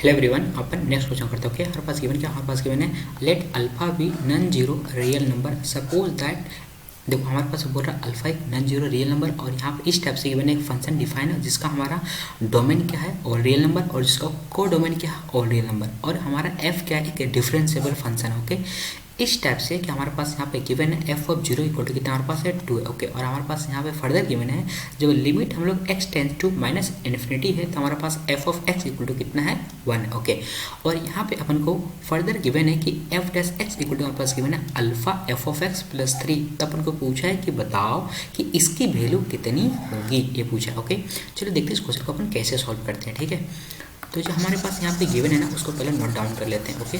Hello everyone, अपन next question करते हैं। ओके, हमारे पास गिवन क्या, हमारे पास गिवन है let alpha be non zero real number. Suppose that, देखो हमारे पास बोल रहा है अल्फा एक नॉन जीरो रियल नंबर, और यहाँ पे इस टाइप से गिवन एक फंक्शन डिफाइन है जिसका हमारा डोमेन क्या है और रियल नंबर, और जिसका को डोमेन क्या है और रियल नंबर, और हमारा एफ क्या है, एक डिफरेंशिएबल फंक्शन है। ओके, इस टाइप से कि हमारे पास यहाँ पे गिवन है F of zero equal to कितना हमारे पास है 2 है। ओके, और हमारे पास यहाँ पे फर्दर गिवन है जब लिमिट हम लोग x tends to minus infinity है तो हमारे पास F of x equal to कितना है 1 है। ओके, और यहाँ पे अपन को फर्दर गिवन है कि F dash X equal to हमारे पास गिवन है alpha F of X plus 3। तो अपन को पूछा है कि बताओ कि इसकी वैल्यू कितनी होगी, ये पूछा है। ओके, चलो देखते हैं इस क्वेश्चन को अपन कैसे सॉल्व करते हैं। ठीक है, तो जो हमारे पास यहाँ पे गिवन है ना उसको पहले नोट डाउन कर लेते हैं। ओके,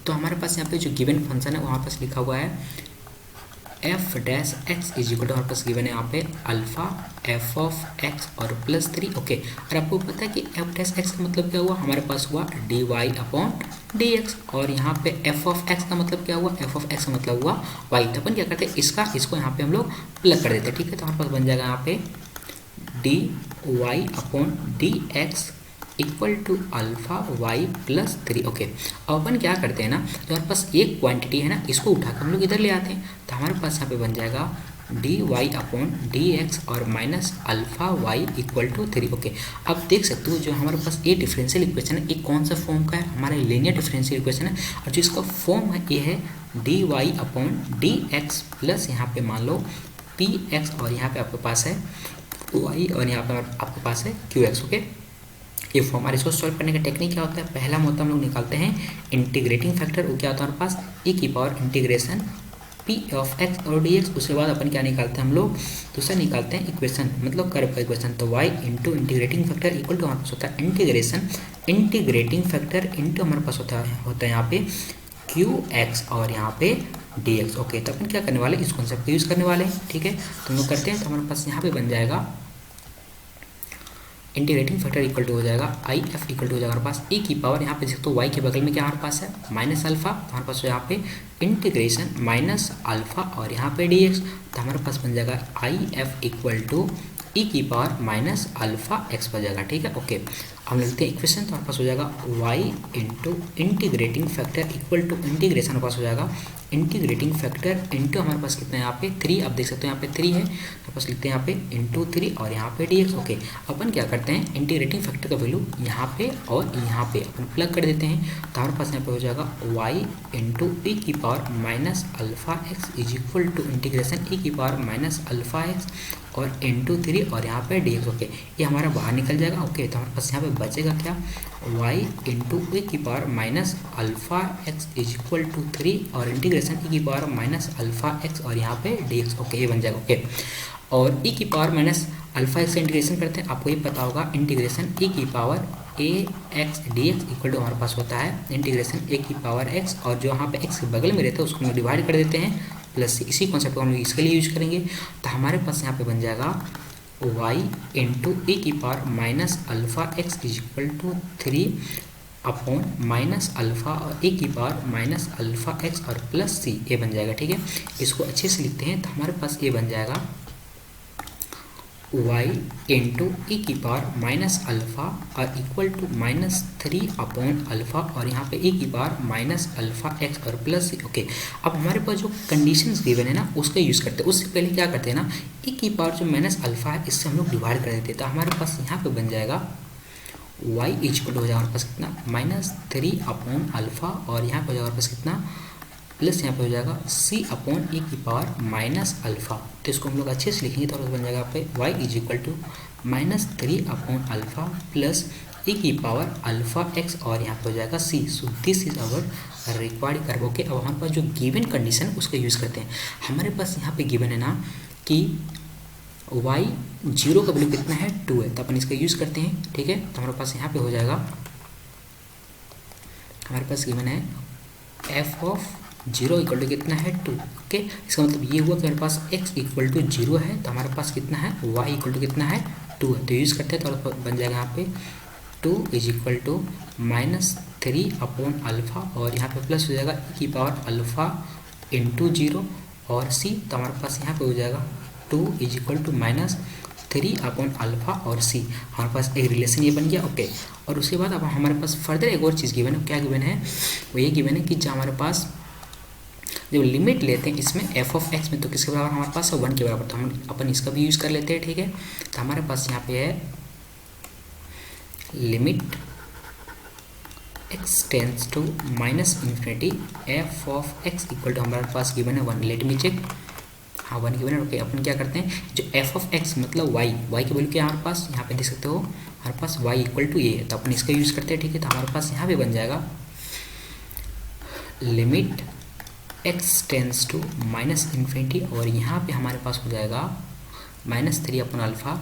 तो हमारे पास यहाँ पे जो गिवन फंक्शन है वहाँ पास लिखा हुआ है F dash X is equal to हमारे पास गिवन है यहाँ पे अल्फा एफ ऑफ एक्स और प्लस 3। ओके, और आपको पता है कि एफ डैश एक्स का मतलब क्या हुआ, हमारे पास हुआ D Y upon D X, और यहाँ पे एफ ऑफ एक्स का मतलब क्या हुआ, एफ ऑफ एक्स का मतलब हुआ वाई। तो अपन क्या करते हैं इसको यहाँ पे हम लोग प्लग कर देते हैं। ठीक है, तो हमारे पास बन जाएगा यहाँ पे D Y upon D X equal to alpha Y plus 3। Okay, अब अपन क्या करते हैं ना, जो हमारे पास एक क्वांटिटी है ना इसको उठाकर हम लोग इधर ले आते हैं, तो हमारे पास यहाँ पे बन जाएगा D Y upon D X और minus alpha Y equal to 3। Okay, अब देख सकते हो जो हमारे पास ये डिफरेंशियल इक्वेशन है ये कौन सा फॉर्म का है, हमारा लीनियर डिफरेंशियल इक्वेशन है, और जो इसका फॉर्म है ये है D Y upon D X plus यहाँ पे मान लो पी एक्स, और यहाँ पे आपके पास है वाई, और यहाँ पे आपके पास है क्यू एक्स। ओके, ये फॉर्म, और इसको सॉल्व करने का टेक्निक क्या होता है, पहला मोड हम लोग निकालते हैं इंटीग्रेटिंग फैक्टर, वो क्या होता है हमारे पास e की power integration P of X और डी एक्स। उसके बाद अपन क्या निकालते हैं हम लोग, दूसरा निकालते हैं इक्वेशन, मतलब कर्व का इक्वेशन, तो y into integrating factor equal to हमारे पास होता है इंटीग्रेशन इंटीग्रेटिंग फैक्टर इंटू हमारे पास होता है यहाँ पे क्यू एक्स और यहाँ पे डी एक्स। ओके, तो अपन क्या करने वाले इस कॉन्सेप्ट को यूज़ करने वाले हैं। ठीक है, तो हम लोग करते हैं, तो हमारे पास यहाँ पे बन जाएगा इंटीग्रेटिंग फैक्टर इक्वल टू हो जाएगा आई एफ इक्वल टू हो जाएगा हमारे पास e की पावर, यहाँ पे देखो y के बगल में क्या हमारे पास है माइनस अल्फा, तो हमारे पास यहाँ पे इंटीग्रेशन माइनस अल्फा और यहाँ पे डी एक्स, तो हमारे पास बन जाएगा I F equal to e की पावर माइनस अल्फा एक्स बन जाएगा। ठीक है, ओके, हम लिखते हैं इक्वेशन, तो हमारे पास हो जाएगा y into integrating factor equal to integration हमारे पास हो जाएगा इंटीग्रेटिंग फैक्टर इंटू हमारे पास कितना है यहाँ पे 3, आप देख सकते हो यहाँ पे 3 है, हमारे पास लिखते हैं यहाँ पे इंटू 3 और यहाँ पे डी एक्स। ओके, अपन क्या करते हैं इंटीग्रेटिंग फैक्टर का वैल्यू यहाँ पे और यहाँ पे अपन प्लग कर देते हैं, तो हमारे पास यहाँ पे हो जाएगा y इंटू ई की power minus alpha X is equal to integration E की पावर माइनस अल्फा एक्स और इंटू 3 और यहाँ पे डी एक्स। ओके, ये हमारा बाहर निकल जाएगा। ओके, तो हमारे पास यहाँ पे बचेगा क्या y इंटू ई की power minus alpha X is equal to 3 और इंटीग्रेशन ई की पावर माइनस अल्फा एक्स और यहाँ पे डी एक्स। ओके, ये बन जाएगा। ओके, और ई की पावर माइनस अल्फा एक्स से इंटीग्रेशन करते हैं, आपको ये पता होगा इंटीग्रेशन ई की power A X D X equal to हमारे पास होता है इंटीग्रेशन ए की पावर एक्स, और जो यहाँ पे एक्स के बगल में रहता है उसको हम डिवाइड कर देते हैं प्लस, इसी कॉन्सेप्ट को हम लोग इसके लिए यूज करेंगे। तो हमारे पास यहाँ पे बन जाएगा y इंटू ई की power minus alpha X is equal to 3 upon minus alpha और ए की पावर माइनस अल्फा एक्स और प्लस सी, ये बन जाएगा। ठीक है, इसको अच्छे से लिखते हैं, तो हमारे पास ये बन जाएगा y इंटू ई की पावर माइनस अल्फा और equal to minus 3 upon alpha और यहाँ पे ए की पावर माइनस अल्फा एक्स और प्लस सी। ओके, अब हमारे पास जो कंडीशंस गिवन है ना उसका यूज़ करते हैं, उससे पहले क्या करते हैं ना ए की पावर जो माइनस अल्फा है इससे हम लोग डिवाइड कर देते हैं, तो हमारे पास यहाँ पे बन जाएगा y इक्वल टू हो जाएगा हमारे पास कितना माइनस 3 अपॉन अल्फा और यहाँ पे हो जाएगा हमारे पास कितना प्लस यहाँ पे हो जाएगा c अपॉन ए की पावर माइनस अल्फा। तो इसको हम लोग अच्छे से लिखेंगे तो बन जाएगा यहाँ पे y is equal to minus 3 upon alpha plus A की पावर अल्फा एक्स और यहाँ पे हो जाएगा c। So this is our required curve. Okay, अब हमारे पास जो गिवन कंडीशन उसका यूज़ करते हैं, हमारे पास यहाँ पे गिवन है ना कि y जीरो का वैल्यू कितना है 2 है, तो अपन इसका यूज़ करते हैं। ठीक है, तो हमारे पास यहाँ पे हो जाएगा हमारे पास गिवन है F of zero equal to कितना है 2। ओके, इसका मतलब ये हुआ कि हमारे पास x इक्वल टू 0 है, तो हमारे पास कितना है y इक्वल टू कितना है 2 है, तो यूज़ करते हैं, तो बन जाएगा यहाँ पे 2 is equal to minus 3 upon alpha और यहाँ पे प्लस हो जाएगा e की पावर अल्फा इंटू 0 और c, तो हमारे पास यहाँ पे हो जाएगा 2 is equal to minus 3 alpha और सी, हमारे पास एक रिलेशन ये बन गया। ओके, और उसके बाद अब हमारे पास फर्दर एक और चीज़ गिवन है। क्या गिवन है? वो ये गिवन है कि जब हमारे पास जब लिमिट लेते हैं इसमें एफ ऑफ एक्स में, तो किसके बराबर हमारे पास है? 1 के बराबर। तो हम अपन इसका भी यूज़ कर लेते हैं, ठीक है। तो हमारे पास यहाँ पे है limit x tends to minus infinity f of x equal to हमारे पास गिवन है 1। लेट मी चेक, हाँ 1 गिवन है। ओके, अपन क्या करते हैं, जो एफ ऑफ एक्स मतलब y की वैल्यू क्या है हमारे पास? यहाँ पे देख सकते हो हमारे पास y इक्वल टू ये, तो अपन इसका यूज़ करते हैं, ठीक है। तो हमारे पास यहाँ पे बन जाएगा limit x tends to minus infinity, और यहाँ पे हमारे पास हो जाएगा -3 अल्फ़ा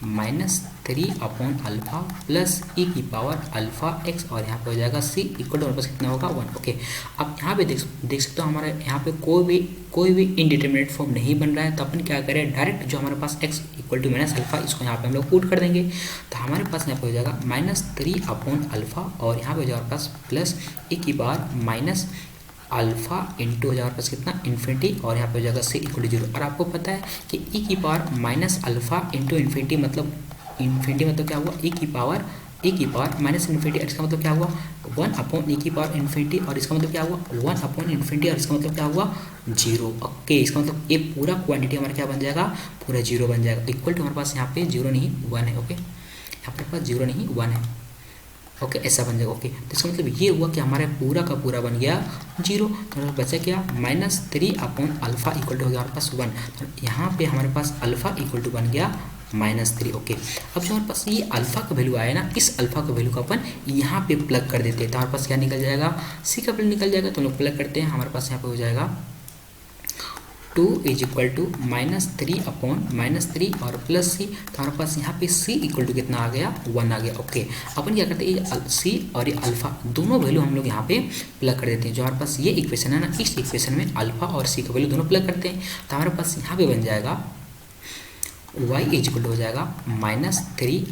-3 अल्फ़ा प्लस e की पावर अल्फ़ा x, और यहाँ पे हो जाएगा c इक्वल टू हमारे पास कितना होगा? 1। ओके, अब यहाँ पे देख सकते हो हमारे यहाँ पे कोई भी इनडिटर्मिनेट फॉर्म नहीं बन रहा है। तो अपन क्या करें, डायरेक्ट जो हमारे पास x equal to minus alpha, इसको यहाँ पे हम लोग पुट कर देंगे। तो हमारे पास यहाँ पे हो जाएगा -3 अल्फ़ा, और यहाँ पे हो जाएगा हमारे पास प्लस e की पावर माइनस अल्फ़ा इंटू हो जाएगा हमारे पास कितना? इन्फिनिटी, और यहाँ पे हो जाएगा c इक्वल टू 0। और आपको पता है कि e की power minus alpha into infinity मतलब क्या हुआ? e की पावर माइनस इन्फिनिटी, और इसका मतलब क्या हुआ? 1/e की पावर इन्फिनिटी, और इसका मतलब क्या हुआ? 1/इन्फिनिटी, और इसका मतलब क्या हुआ? 0। ओके, इसका मतलब ये पूरा क्वांटिटी हमारा क्या बन जाएगा? पूरा 0 बन जाएगा। इक्वल टू हमारे पास यहाँ पे 0 नहीं 1 है। ओके, यहाँ पर पास 0 नहीं 1 है। ओके, ऐसा बन जाएगा। ओके, तो इसका मतलब ये हुआ कि हमारे पूरा का पूरा बन गया 0। तो बचा क्या? -3 अल्फ़ा इक्वल टू हो गया हमारे पास 1। तो यहाँ पे हमारे पास अल्फ़ा इक्वल टू बन गया -3। ओके, अब जो हमारे पास ये अल्फ़ा का वैल्यू आया ना, इस अल्फ़ा का वैल्यू को अपन यहाँ पे प्लग कर देते हैं। तो हमारे पास क्या निकल जाएगा? सी का वैल्यू निकल जाएगा। तो हम लोग प्लग करते हैं, हमारे पास यहाँ पे हो जाएगा 2 इज इक्वल टू -3 और प्लस सी। तो हमारे पास यहाँ पे c इक्वल टू कितना आ गया? 1 आ गया। ओके, अपन क्या करते हैं, ये c और ये अल्फ़ा दोनों वैल्यू हम लोग यहाँ पे प्लग कर देते हैं। जो हमारे पास ये इक्वेशन है ना, इस इक्वेशन में अल्फ़ा और c का वैल्यू दोनों प्लग करते हैं। तो हमारे पास यहाँ पे बन जाएगा y इज इक्वल टू हो जाएगा -3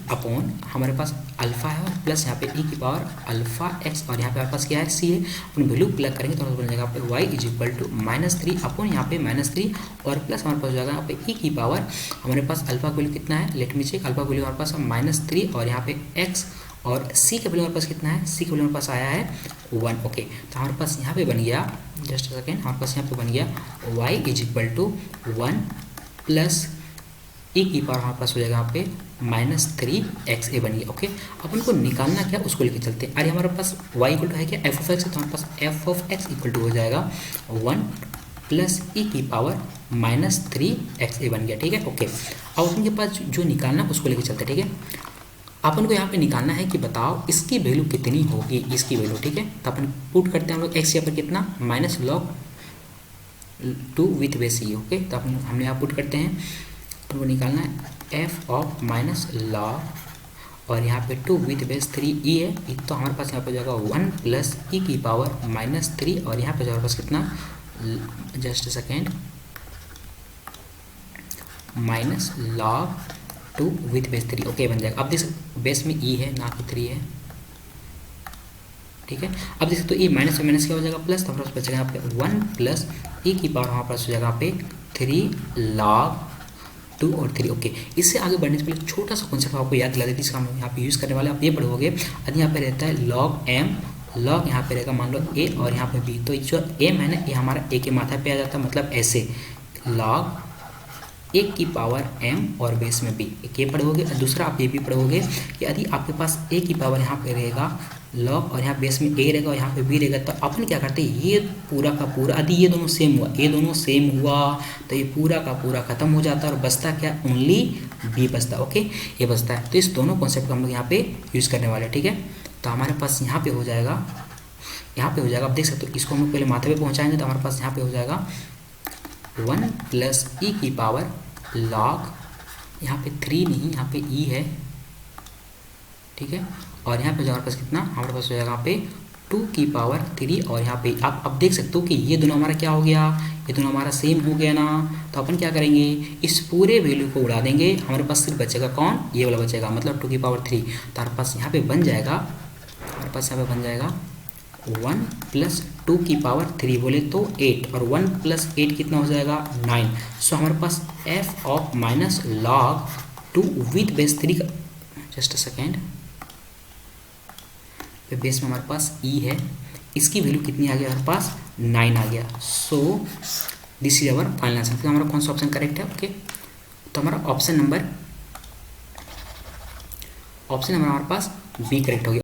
हमारे पास अल्फ़ा है और प्लस यहाँ पे e की पावर अल्फ़ा x, और यहाँ पे हमारे पास क्या है? c है। अपन वैल्यू प्लग करेंगे तो बन जाएगा यहाँ पे y इज इक्वल टू -3 यहाँ पे -3, और प्लस हमारे पास हो जाएगा यहाँ पे e की पावर हमारे पास अल्फ़ा का वैल्यू कितना है? लेट मी चेक, अल्फ़ा का वैल्यू हमारे पास -3 और यहाँ पे x, और c का वैल्यू हमारे पास कितना है? c का वैल्यू हमारे पास आया है 1। ओके, तो हमारे पास यहाँ पे बन गया, जस्ट सेकेंड, हमारे पास यहाँ पे बन गया y is equal to 1 plus e की पावर हमारे पास हो जाएगा यहाँ पे -3xa बन गया। ओके, अपन को निकालना क्या उसको लेके चलते हैं। अरे हमारे पास y इक्वल टू है क्या? f ऑफ x है, तो हमारे पास f of x equal to हो जाएगा 1 प्लस e की पावर -3xa बन गया। ठीक है। ओके, अब अपन के पास जो निकालना उसको लेके चलते हैं। ठीक है, अपन को यहाँ पे निकालना है कि बताओ इसकी वैल्यू कितनी होगी, इसकी वैल्यू। ठीक है, तो अपन पुट करते हैं हम लोग x यहाँ पर कितना? -log2 with base e। Okay, तो अपन हमने यहाँ पुट करते हैं, वो निकालना है f ऑफ माइनस लॉग, और यहाँ पे 2 विथ बेस 3e है। तो हमारे पास यहाँ पे जाएगा 1 प्लस e की पावर -3, और यहाँ पे हमारे पास कितना? Just second, -log2 with base 3। Okay, बन जाएगा। अब देख सकते बेस में e है ना कि 3 है। ठीक है, अब देख सकते तो ये माइनस से माइनस क्या हो जाएगा? प्लस। तो हमारे पास बचेगा यहाँ पे 1 प्लस e की पावर हमारे पास हो जाएगा यहाँ पे 3 log 2 और 3। ओके, इससे आगे बढ़ने से पहले छोटा सा कॉन्सेप्ट आपको याद दिला देती है, इसका हम यहाँ पे यूज़ करने वाले। आप ये पढ़ोगे, यदि यहाँ पे रहता है log m, log यहाँ पे रहेगा मान लो a, और यहाँ पे b। तो जो m है ना, ये हमारा a के माथा पे आ जाता है, मतलब ऐसे log 1 की पावर m और बेस में b, एक ये पढ़ोगे। और दूसरा आप ये भी पढ़ोगे कि यदि आपके पास a की पावर यहाँ पे रहेगा log, और यहाँ बेस में a रहेगा और यहाँ पे b रहेगा, तो अपन क्या करते हैं, ये पूरा का पूरा यदि ये दोनों सेम हुआ, ये दोनों सेम हुआ, तो ये पूरा का पूरा खत्म हो जाता है और बचता क्या? ओनली b बचता है। ओके, ये बचता है। तो इस दोनों कॉन्सेप्ट को हम लोग यहाँ पे यूज़ करने वाले हैं। ठीक है, तो हमारे पास यहाँ पे हो जाएगा, आप देख सकते हो, इसको हम लोग पहले माथे पे पहुँचाएंगे। तो हमारे पास यहाँ पे हो जाएगा 1 प्लस e की पावर log, यहाँ पे 3 नहीं, यहाँ पे e है। ठीक है, और यहाँ पे हमारे पास कितना? हमारे पास हो जाएगा यहाँ पे 2 की पावर 3, और यहाँ पे आप अब देख सकते हो कि ये दोनों हमारा क्या हो गया? ये दोनों हमारा सेम हो गया ना। तो अपन क्या करेंगे, इस पूरे वैल्यू को उड़ा देंगे, हमारे पास सिर्फ बचेगा कौन? ये वाला बचेगा, मतलब 2 की पावर 3। तो हमारे पास यहाँ पे बन जाएगा, 1 प्लस 2 की पावर 3 बोले तो 8, और 1 प्लस 8 कितना हो जाएगा? 9। सो हमारे पास f of minus log 2 with base 3 का, जस्ट अ सेकेंड, बेस में हमारे पास ई है, इसकी वैल्यू कितनी आ गई हमारे पास 9 आ गया। सो this is our final answer. तो हमारा कौन सा ऑप्शन करेक्ट है? ओके, तो हमारा ऑप्शन नंबर हमारे पास बी करेक्ट हो गया।